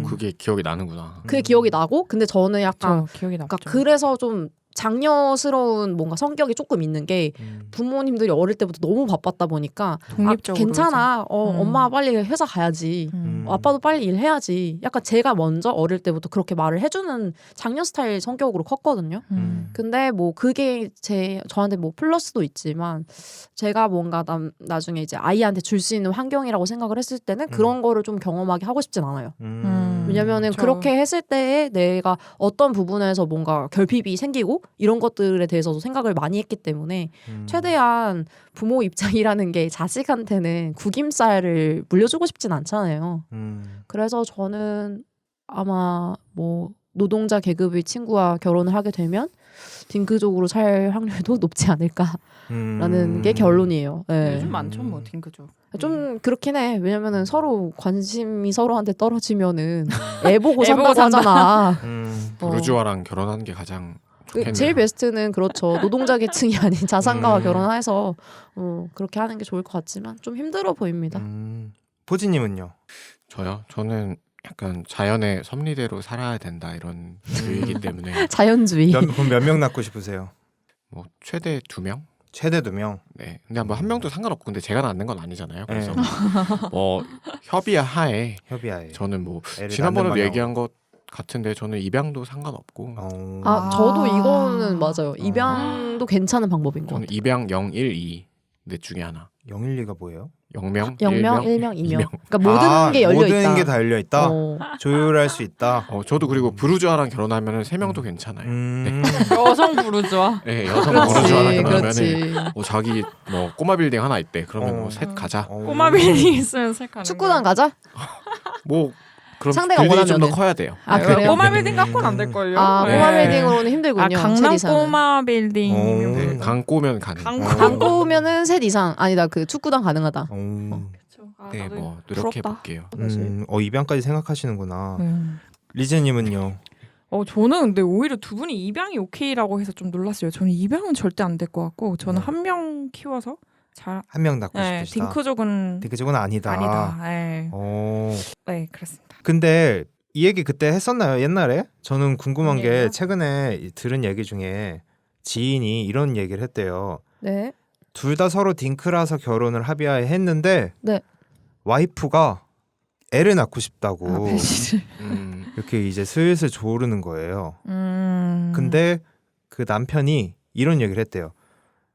그게 기억이 나는구나.
그게 기억이 나고 근데 저는 약간
저 기억이 나죠.
그러니까 그래서 좀 장녀스러운 뭔가 성격이 조금 있는 게 부모님들이 어릴 때부터 너무 바빴다 보니까
독립적으로
괜찮아 엄마 빨리 회사 가야지 아빠도 빨리 일해야지 약간 제가 먼저 어릴 때부터 그렇게 말을 해주는 장녀 스타일 성격으로 컸거든요. 근데 뭐 그게 저한테 뭐 플러스도 있지만 제가 뭔가 나중에 이제 아이한테 줄 수 있는 환경이라고 생각을 했을 때는 그런 거를 좀 경험하게 하고 싶진 않아요. 왜냐면은 그렇게 했을 때에 내가 어떤 부분에서 뭔가 결핍이 생기고 이런 것들에 대해서도 생각을 많이 했기 때문에 최대한 부모 입장이라는 게 자식한테는 구김살을 물려주고 싶진 않잖아요. 그래서 저는 아마 뭐 노동자 계급의 친구와 결혼을 하게 되면 딩크족으로 살 확률도 높지 않을까라는 게 결론이에요. 네.
요즘 많죠 뭐 딩크족.
좀 그렇긴 해. 왜냐면은 서로 관심이 서로한테 떨어지면은 애 보고
애 보고
산다고
산다.
하잖아.
부르주아랑 결혼하는 게 가장 좋겠네요.
제일 베스트는 그렇죠. 노동자 계층이 아닌 자산가와
음.
결혼해서 그렇게 하는 게 좋을 것 같지만 좀 힘들어 보입니다.
포지님은요?
저는 약간 자연의 섭리대로 살아야 된다 이런 주의이기 때문에
자연주의.
그럼 몇 명 낳고 싶으세요?
뭐 최대 2명?
최대 2명.
네. 근데 뭐 한 명도 상관없고 근데 제가 낳는 건 아니잖아요. 그래서
네.
협의 하에
협의하에.
저는 뭐
애를
지난번에도
낳는
얘기한 것 같은데 저는 입양도 상관없고
저도 이거는 맞아요. 입양도 괜찮은 방법인 것
저는
같아요.
입양 0, 1, 2 넷 중에 하나.
012가 뭐예요?
0명,
0명, 1명, 2명. 그러니까 모든
아,
게 열려 있다.
모든 게 다 열려 있다.
어.
조율할 수 있다.
저도 그리고 부르주아랑 결혼하면 3명도 괜찮아요.
여성 부르주아.
네, 여성
그렇지,
부르주아랑 결혼하면
그렇지.
자기 뭐 꼬마 빌딩 하나 있대. 그러면 뭐 셋 가자.
꼬마 빌딩 있으면 색하는
축구단 가자.
뭐 그럼
상대가
빌딩이 좀 더
원하면은.
커야 돼요.
아,
네,
그래요?
꼬마 빌딩 갖고는 안 될걸요.
꼬마 빌딩으로는 힘들군요.
강남
셋 이상은.
꼬마 빌딩.
네, 강꼬면 가능.
강고면은 셋 이상 아니다. 그 축구단 가능하다.
네, 뭐 노력해 볼게요.
입양까지 생각하시는구나. 리제님은요?
저는 근데 오히려 두 분이 입양이 오케이라고 해서 좀 놀랐어요. 저는 입양은 절대 안 될 것 같고 저는 한 명 키워서
한 명 낳고 싶으시다.
딩크족은
아니다.
아니다. 네. 네, 그렇습니다.
근데 이 얘기 그때 했었나요? 옛날에? 저는 궁금한 게
얘기요?
최근에 들은 얘기 중에 지인이 이런 얘기를 했대요.
네.
둘 다 서로 딩크라서 결혼을 합의하에 했는데
네.
와이프가 애를 낳고 싶다고
배신을.
이렇게 이제 슬슬 조르는 거예요. 근데 그 남편이 이런 얘기를 했대요.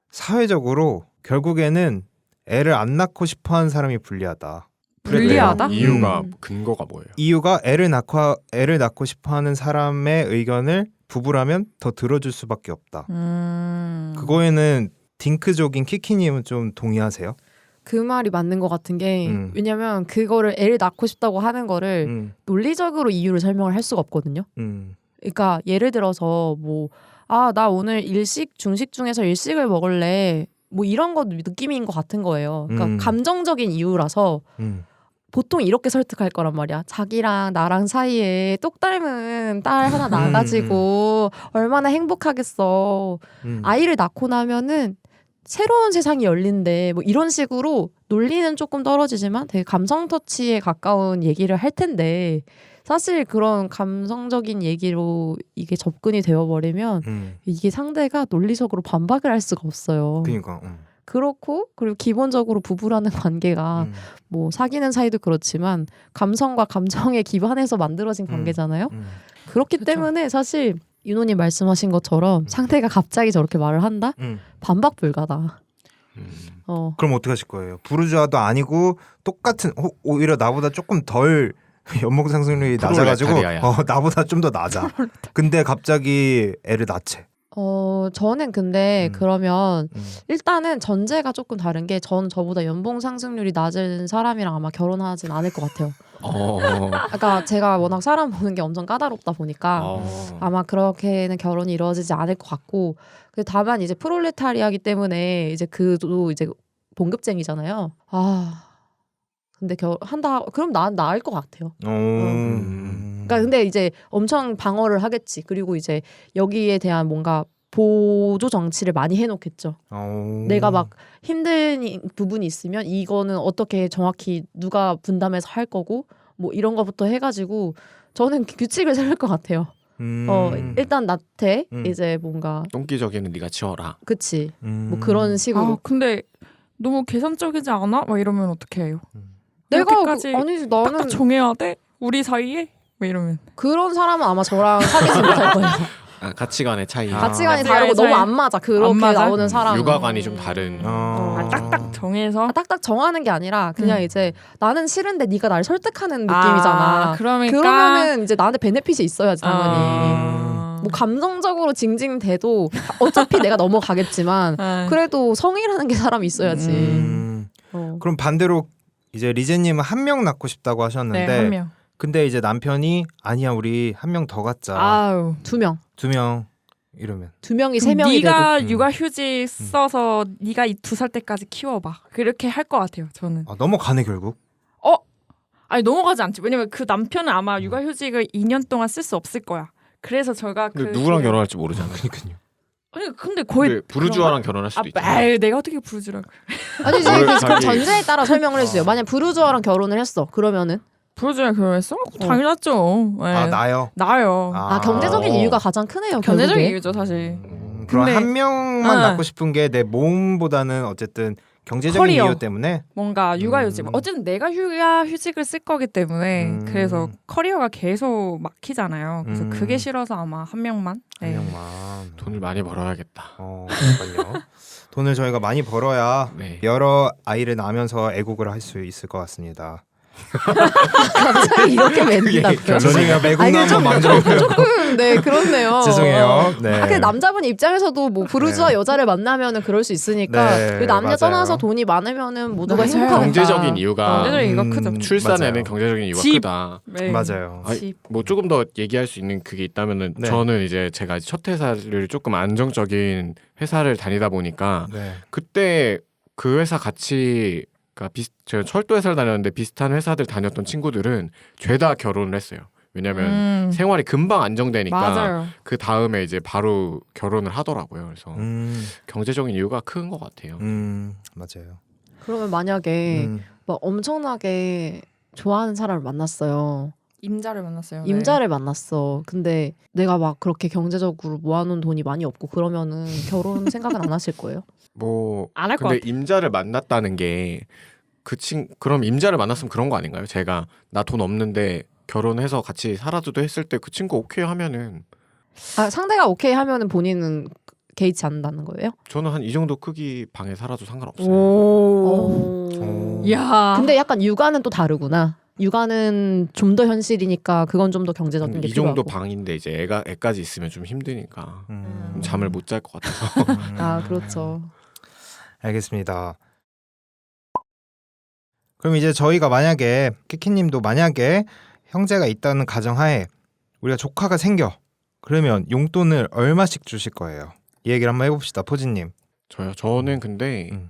사회적으로 결국에는 애를 안 낳고 싶어하는 사람이 불리하다.
불리하다?
이유가 근거가 뭐예요?
이유가 애를 낳고 싶어하는 사람의 의견을 부부라면 더 들어줄 수밖에 없다. 그거에는 딩크족인 키키님은 좀 동의하세요?
그 말이 맞는 것 같은 게
음.
왜냐면 그거를 애를 낳고 싶다고 하는 거를 논리적으로 이유를 설명을 할 수가 없거든요. 그러니까 예를 들어서 뭐 나 오늘 일식 중식 중에서 일식을 먹을래 뭐 이런 거 느낌인 것 같은 거예요. 그러니까 감정적인 이유라서 보통 이렇게 설득할 거란 말이야. 자기랑 나랑 사이에 똑 닮은 딸 하나 낳아가지고 얼마나 행복하겠어. 아이를 낳고 나면은 새로운 세상이 열린대. 뭐 이런 식으로 논리는 조금 떨어지지만 되게 감성 터치에 가까운 얘기를 할 텐데 사실 그런 감성적인 얘기로 이게 접근이 되어버리면 이게 상대가 논리적으로 반박을 할 수가 없어요.
그러니까.
그렇고 그리고 기본적으로 부부라는 관계가 뭐 사귀는 사이도 그렇지만 감성과 감정에 기반해서 만들어진 관계잖아요. 그렇기
그쵸.
때문에 사실 윤호님 말씀하신 것처럼 상대가 갑자기 저렇게 말을 한다? 반박 불가다.
그럼 어떻게 하실 거예요? 부르주아도 아니고 똑같은 오히려 나보다 조금 덜 연봉 상승률이 낮아가지고
프롤레타리아야.
나보다 좀 더 낮아. 근데 갑자기 애를 낳지.
저는 근데 그러면 일단은 전제가 조금 다른 게 전 저보다 연봉 상승률이 낮은 사람이랑 아마 결혼하진 않을 것 같아요. 그러니까 제가 워낙 사람 보는 게 엄청 까다롭다 보니까 아마 그렇게는 결혼이 이루어지지 않을 것 같고 다만 이제 프롤레타리아기 때문에 이제 그도 이제 봉급쟁이잖아요. 근데 한다 그럼 난 나을 것 같아요. 그러니까 근데 이제 엄청 방어를 하겠지. 그리고 이제 여기에 대한 뭔가 보조 정치를 많이 해놓겠죠. 내가 막 힘든 부분이 있으면 이거는 어떻게 정확히 누가 분담해서 할 거고 뭐 이런 거부터 해가지고 저는 규칙을 세울 것 같아요. 일단 나한테 이제 뭔가
똥기저귀는 네가 치워라.
그치 뭐 그런 식으로.
근데 너무 계산적이지 않아? 막 이러면 어떻게 해요?
내가
이렇게까지
아니지
딱딱
나는
정해야 돼? 우리 사이에? 뭐 이러면
그런 사람은 아마 저랑 사귀지 못할 거예요.
가치관의 차이.
가치관이
가치관의
다르고
차이.
너무 안 맞아. 그렇게
안 맞아?
나오는 사람.
육아관이 좀 다른.
딱딱 정해서
딱딱 정하는 게 아니라 그냥 이제 나는 싫은데 네가 날 설득하는 느낌이잖아.
그러니까
그러면은 이제 나한테 베네핏이 있어야지 당연히. 뭐 감정적으로 징징대도 어차피 내가 넘어가겠지만 그래도 성이라는 게 사람이 있어야지.
그럼 반대로 이제 리제님은 한 명 낳고 싶다고 하셨는데
네, 한 명.
근데 이제 남편이 아니야 우리 한 명 더 갖자.
아우.
2명.
2명 이러면
2명이 3명이
네가
되고.
육아휴직 써서 네가 2살 때까지 키워봐. 그렇게 할 것 같아요. 저는.
넘어가네 결국.
아니 넘어가지 않지. 왜냐면 그 남편은 아마 육아휴직을 2년 동안 쓸 수 없을 거야. 그래서 제가
근데 누구랑 결혼할지 모르잖아.
그러니까요.
아니 근데 거의
근데 부르주아랑 결혼할 수도 있잖아.
아유 내가 어떻게 부르주라고.
아니지
뭘
그
자기-
전제에 따라 설명을 해주세요. 만약 부르주아랑 결혼을 했어. 그러면은
부르주랑 결혼했어? 당연하죠. 네.
나요.
나요.
경제적인 이유가 가장 크네요.
견제적인
결국에.
이유죠 사실.
그럼
근데-
한 명만
응.
낳고 싶은 게 내 몸보다는 어쨌든 경제적인
커리어.
이유 때문에.
뭔가 육아휴직 어쨌든 내가 육아휴직을 쓸 거기 때문에 그래서 커리어가 계속 막히잖아요. 그래서 그게 싫어서 아마 한 명만.
한
네.
명만.
돈을 많이 벌어야겠다.
잠깐요. 돈을 저희가 많이 벌어야
네.
여러 아이를 낳으면서 애국을 할 수 있을 것 같습니다.
갑자기 이렇게 멘트다.
저희가 매국
아니,
한번 만들어보려고.
조금 네 그렇네요.
죄송해요. 네.
근데 남자분 입장에서도 뭐 부르주아
네.
여자를 만나면은 그럴 수 있으니까
네,
그 남녀
맞아요.
떠나서 돈이 많으면은 모두가
맞아요.
행복하겠다.
경제적인 이유가
경제적인 이유가 크죠.
출산에는
맞아요.
경제적인 이유가
집.
크다.
네.
맞아요.
아니, 뭐 조금 더 얘기할 수 있는 그게 있다면은
네.
저는 이제 제가 이제 첫 회사를 조금 안정적인 회사를 다니다 보니까
네.
그때 그 회사 같이 제가 철도 회사를 다녔는데 비슷한 회사들 다녔던 친구들은 죄다 결혼을 했어요. 왜냐면 생활이 금방 안정되니까
맞아요.
그 다음에 이제 바로 결혼을 하더라고요. 그래서 경제적인 이유가 큰 것 같아요.
맞아요.
그러면 만약에 막 엄청나게 좋아하는 사람을 만났어요.
임자를 만났어요. 네.
임자를 만났어. 근데 내가 막 그렇게 경제적으로 모아놓은 돈이 많이 없고 그러면은 결혼 생각은 안 하실 거예요?
뭐
안 할 것
근데
같아.
임자를 만났다는 게 그럼 임자를 만났으면 그런 거 아닌가요? 제가 나 돈 없는데 결혼해서 같이 살아도 했을 때 그 친구 오케이 하면은
상대가 오케이 하면은 본인은 개의치 않는다는 거예요?
저는 한 이 정도 크기 방에 살아도 상관없어요.
오. 야.
근데 약간 육아는 또 다르구나. 육아는 좀 더 현실이니까 그건 좀 더 경제적인 게
이 정도
필요하고.
방인데 이제 애까지 있으면 좀 힘드니까
음.
잠을 못 잘 것 같아서.
아 그렇죠.
알겠습니다. 그럼 이제 저희가 만약에 키키님도 만약에 형제가 있다는 가정하에 우리가 조카가 생겨 그러면 용돈을 얼마씩 주실 거예요? 이 얘기를 한번 해봅시다. 포지님.
저는 근데
음.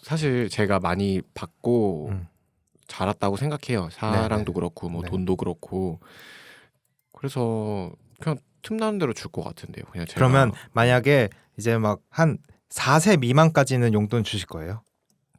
사실 제가 많이 받고
음.
자랐다고 생각해요. 사랑도 그렇고 뭐
네.
돈도 그렇고. 그래서 그냥 틈나는 대로 줄 것 같은데요. 그냥 제가
그러면 만약에 이제 막 한 4세 미만까지는 용돈 주실 거예요?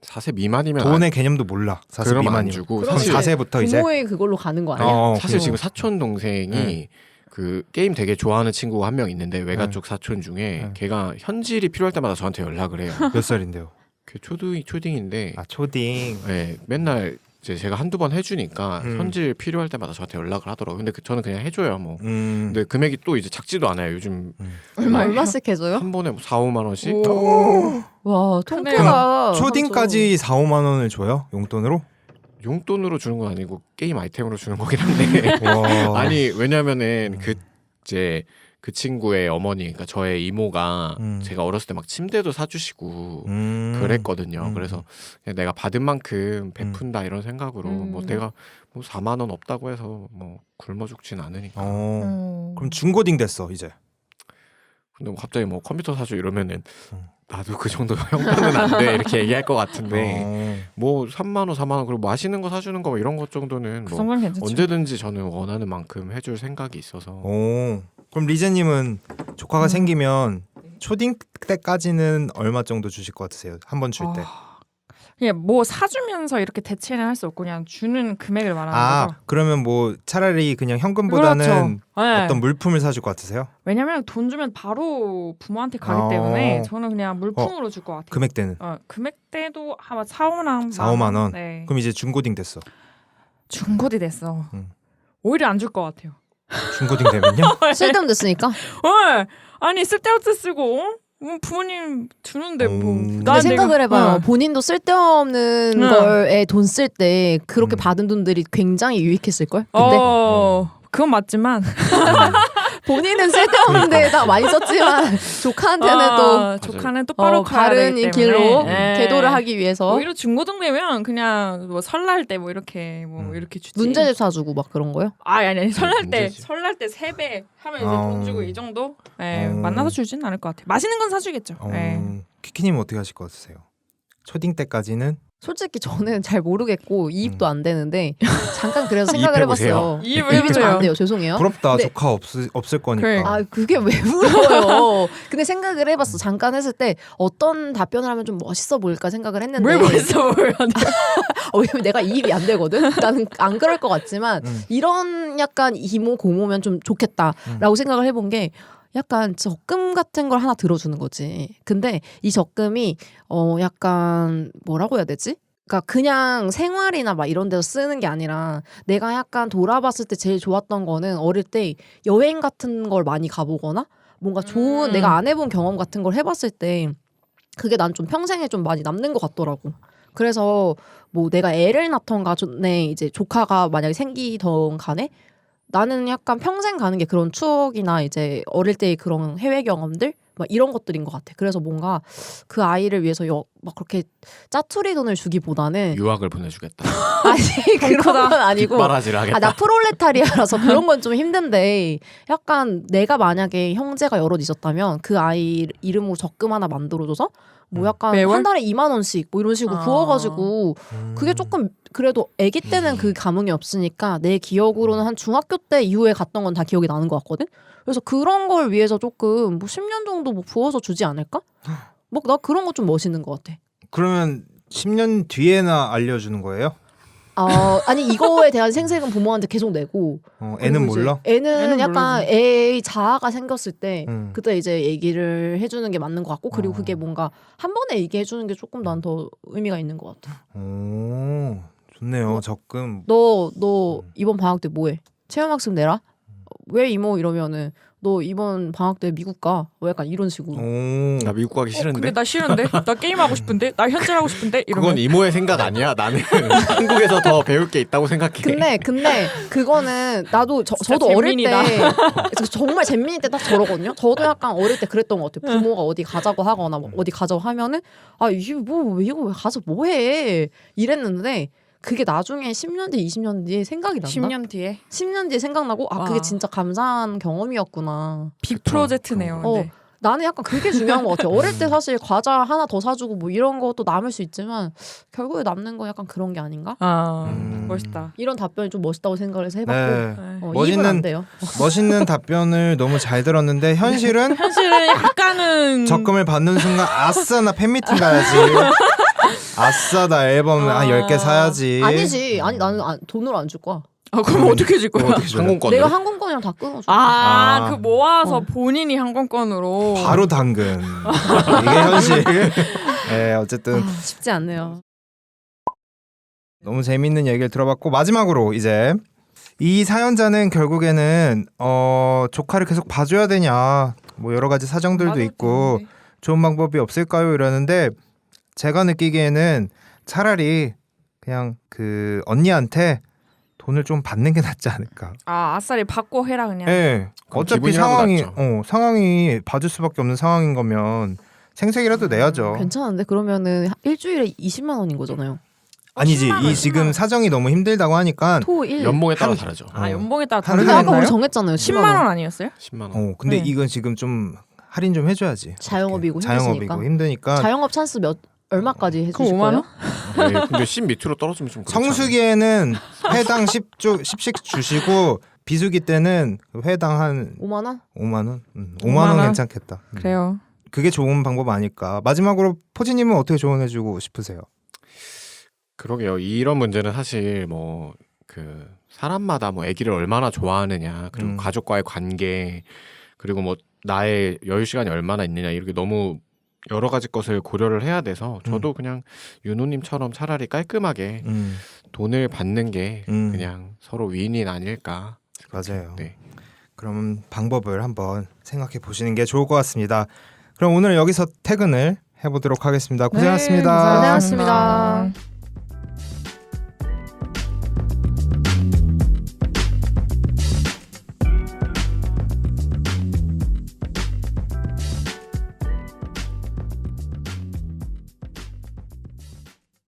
4세 미만이면
돈의 개념도 몰라. 4세
그러면 안
미만이면.
주고
그럼
사실,
이제
4세부터 이제
부모의 그걸로 가는 거 아니야?
사실
그거.
지금 사촌 동생이 그 게임 되게 좋아하는 친구가 한 명 있는데 외가 쪽 사촌 중에 걔가 현질이 필요할 때마다 저한테 연락을 해요.
몇 살인데요?
그 초딩인데
아 초딩.
네, 맨날 이제 제가 한두 번 해주니까
음.
현질 필요할 때마다 저한테 연락을 하더라고요. 근데 저는 그냥 해줘요. 뭐.
음.
근데 금액이 또 이제 작지도 않아요. 요즘
얼마씩 해줘요?
한 번에 뭐 4, 5만 원씩.
와 통쾌가.
초딩까지 4, 5만 원을 줘요? 용돈으로?
용돈으로 주는 건 아니고 게임 아이템으로 주는 거긴 한데.
와.
아니 왜냐면은 그 친구의 어머니, 그러니까 저의 이모가 제가 어렸을 때 막 침대도 사주시고 그랬거든요. 그래서 그냥 내가 받은 만큼 베푼다 이런 생각으로 뭐 내가 뭐 4만 원 없다고 해서 뭐 굶어 죽진 않으니까.
그럼 중고딩 됐어 이제.
근데 뭐 갑자기 뭐 컴퓨터 사줘 이러면은 나도 그 정도 형편은 안 돼 이렇게 얘기할 것 같은데 뭐 3만 원, 4만 원 그리고 맛있는 거 사주는 거 이런 것 정도는
그
뭐
정도는 괜찮죠.
언제든지 저는 원하는 만큼 해줄 생각이 있어서.
오. 그럼 리제님은 조카가 생기면 초딩 때까지는 얼마 정도 주실 것 같으세요? 한 번 줄 때.
그냥 뭐 사주면서 이렇게 대체는 할 수 없고 그냥 주는 금액을 말하는 거죠.
그러면 뭐 차라리 그냥 현금보다는
그렇죠. 네.
어떤 물품을 사줄 것 같으세요?
왜냐면 돈 주면 바로 부모한테 가기 때문에 저는 그냥 물품으로 줄 것 같아요.
금액대는?
금액대도 아마 4, 5만
4, 5만 원?
네.
그럼 이제 중고딩 됐어.
중고디 됐어.
음.
오히려 안 줄 것 같아요.
중고딩 되면요?
쓸데없는 됐으니까.
아니 쓸데없이 쓰고 부모님 주는데 뭐.
근데
근데 생각을 해봐요.
어.
본인도 쓸데없는
응.
거에 돈 쓸 때 그렇게 받은 돈들이 굉장히 유익했을 걸. 근데
그건 맞지만
본인은 쓸데없는 데다 많이 썼지만 조카한테는 또
조카는 똑바로 커야
바른
되기
이
때문에.
길로
네.
계도를 하기 위해서
오히려 중고등 되면 그냥 뭐 설날 때 뭐 이렇게 뭐 이렇게 주지.
문제집 사주고 막 그런 거요?
아니 설날 때
문제집.
설날 때 3배 하면 이제 돈 주고 이 정도. 만나서 주진 않을 것 같아. 맛있는 건 사주겠죠.
키키님 어떻게 하실 것 같으세요? 초딩 때까지는?
솔직히 저는 잘 모르겠고 이입도 안 되는데 잠깐 그래서 생각을
이입해보세요.
해봤어요.
이입을
이입이 좀 안
해보세요.
돼요. 죄송해요.
부럽다.
근데-
조카 없을 거니까.
그래.
아 그게 왜 부러워요? 근데 생각을 해봤어. 잠깐 했을 때 어떤 답변을 하면 좀 멋있어 보일까 생각을 했는데
뭘 벌써 보여?
왜냐면 내가 이입이 안 되거든. 나는 안 그럴 것 같지만
음.
이런 약간 이모 고모면 좀 좋겠다라고 생각을 해본 게 약간 적금 같은 걸 하나 들어주는 거지. 근데 이 적금이 약간 뭐라고 해야 되지? 그러니까 그냥 생활이나 막 이런 데서 쓰는 게 아니라 내가 약간 돌아봤을 때 제일 좋았던 거는 어릴 때 여행 같은 걸 많이 가보거나 뭔가 좋은 내가 안 해본 경험 같은 걸 해봤을 때 그게 난 좀 평생에 좀 많이 남는 것 같더라고. 그래서 뭐 내가 애를 낳던가 전에 이제 조카가 만약에 생기던 간에 나는 약간 평생 가는 게 그런 추억이나 이제 어릴 때의 그런 해외 경험들 막 이런 것들인 것 같아. 그래서 뭔가 그 아이를 위해서 막 그렇게 짜투리 돈을 주기보다는
유학을 보내주겠다.
아니 그런 건 아니고
뒷바라지를 하겠다.
나 프롤레타리아라서 그런 건 좀 힘든데 약간 내가 만약에 형제가 여럿 있었다면 그 아이 이름으로 적금 하나 만들어줘서 뭐 약간
매월?
한 달에 2만 원씩 뭐 이런 식으로 부어가지고 그게 조금 그래도 아기 때는 그 감흥이 없으니까 내 기억으로는 한 중학교 때 이후에 갔던 건 다 기억이 나는 것 같거든. 그래서 그런 걸 위해서 조금 뭐 10년 정도 뭐 부어서 주지 않을까? 뭐 나 그런 거 좀 멋있는 것 같아.
그러면 10년 뒤에나 알려주는 거예요?
아니 이거에 대한 생색은 부모한테 계속 내고
애는
그리고 이제
몰라?
애는 약간
모르지.
애의 자아가 생겼을 때
음.
그때 이제 얘기를 해주는 게 맞는 것 같고 그리고 그게 뭔가 한 번에 얘기해주는 게 조금 난 더 의미가 있는 것 같아.
오, 좋네요. 적금.
너 이번 방학 때 뭐해? 체험학습 내라? 왜 이모 이러면은 너 이번 방학 때 미국 가? 뭐 약간 이런 식으로.
오.
나 미국 가기 싫은데.
근데 나 싫은데? 나 게임하고 싶은데? 나 현질하고 싶은데? 이러면
그건 이모의 생각 아니야. 나는 한국에서 더 배울 게 있다고 생각해.
근데 그거는 나도
진짜
저도 어릴
잼민이다.
때 정말 잼민이 때 딱 저러거든요. 저도 약간 어릴 때 그랬던 것 같아요. 부모가 어디 가자고 하거나 뭐 어디 가자고 하면은 아 이게 뭐 이거 왜 가서 뭐해 이랬는데 그게 나중에 10년 뒤 20년 뒤에 생각이 난다.
10년 뒤에
10년 뒤에 생각나고 아 그게
와.
진짜 감사한 경험이었구나.
빅
그쵸.
프로젝트네요.
어,
근데.
나는 약간 그게 중요한 것 같아. 어릴 때 사실 과자 하나 더 사주고 뭐 이런 것도 남을 수 있지만 결국에 남는 건 약간 그런 게 아닌가?
아
음.
멋있다.
이런 답변이 좀 멋있다고 생각을 해서 해봤고
네.
네.
이입은 안 돼요.
멋있는 답변을 너무 잘 들었는데 현실은
현실은 약간은
적금을 받는 순간 아싸 나 팬미팅 가야지. 아싸 나 앨범 한 10개 사야지.
아니지. 아니 나는 돈으로 안 줄 거야.
그럼 어떻게 줄 거야?
어떻게 줘요?
항공권.
내가 항공권이랑 다 끊어줘.
아.
그 모아서
어.
본인이 항공권으로
바로 당근. 이게 현실. 네, 어쨌든
쉽지 않네요.
너무 재밌는 얘기를 들어봤고 마지막으로 이제 이 사연자는 결국에는 조카를 계속 봐줘야 되냐 뭐 여러 가지 사정들도
맞아도
있고
되는데.
좋은 방법이 없을까요? 이러는데 제가 느끼기에는 차라리 그냥 그 언니한테 돈을 좀 받는 게 낫지 않을까.
아싸리 받고 해라 그냥.
예.
그럼
어차피
기분이라도
상황이 봐줄 수밖에 없는 상황인 거면 생색이라도 내야죠.
괜찮은데 그러면은 일주일에 20만 원인 거잖아요.
아니지
10만 원,
이 지금 사정이 너무 힘들다고 하니까
토, 일.
연봉에 따라 다르죠.
연봉에 따라
하루에
근데
다르지
아까 우리
않나요?
정했잖아요.
10만 원 아니었어요?
10만 원.
근데
네.
이건 지금 좀 할인 좀 해줘야지.
자영업이고
어떻게. 자영업이고 힘드니까
자영업 찬스 얼마까지 해주실
그럼 5만
거예요?
원?
네, 근데 10 밑으로 떨어지면 좀 그렇잖아요.
성수기에는 회당 10씩 주시고 비수기 때는 회당 한
5만 원?
5만 원? 5만
5만
원
원?
괜찮겠다.
그래요.
그게 좋은 방법 아닐까. 마지막으로 포지님은 어떻게 조언해주고 싶으세요?
그러게요. 이런 문제는 사실 뭐 그 사람마다 뭐 아기를 얼마나 좋아하느냐 그리고 가족과의 관계 그리고 뭐 나의 여유 시간이 얼마나 있느냐 이렇게 너무 여러 가지 것을 고려를 해야 돼서 저도 그냥 윤호님처럼 차라리 깔끔하게 돈을 받는 게 그냥 서로 윈윈 아닐까.
맞아요.
네.
그럼 방법을 한번 생각해 보시는 게 좋을 것 같습니다. 그럼 오늘 여기서 퇴근을 해보도록 하겠습니다. 고생하셨습니다.
고생하셨습니다.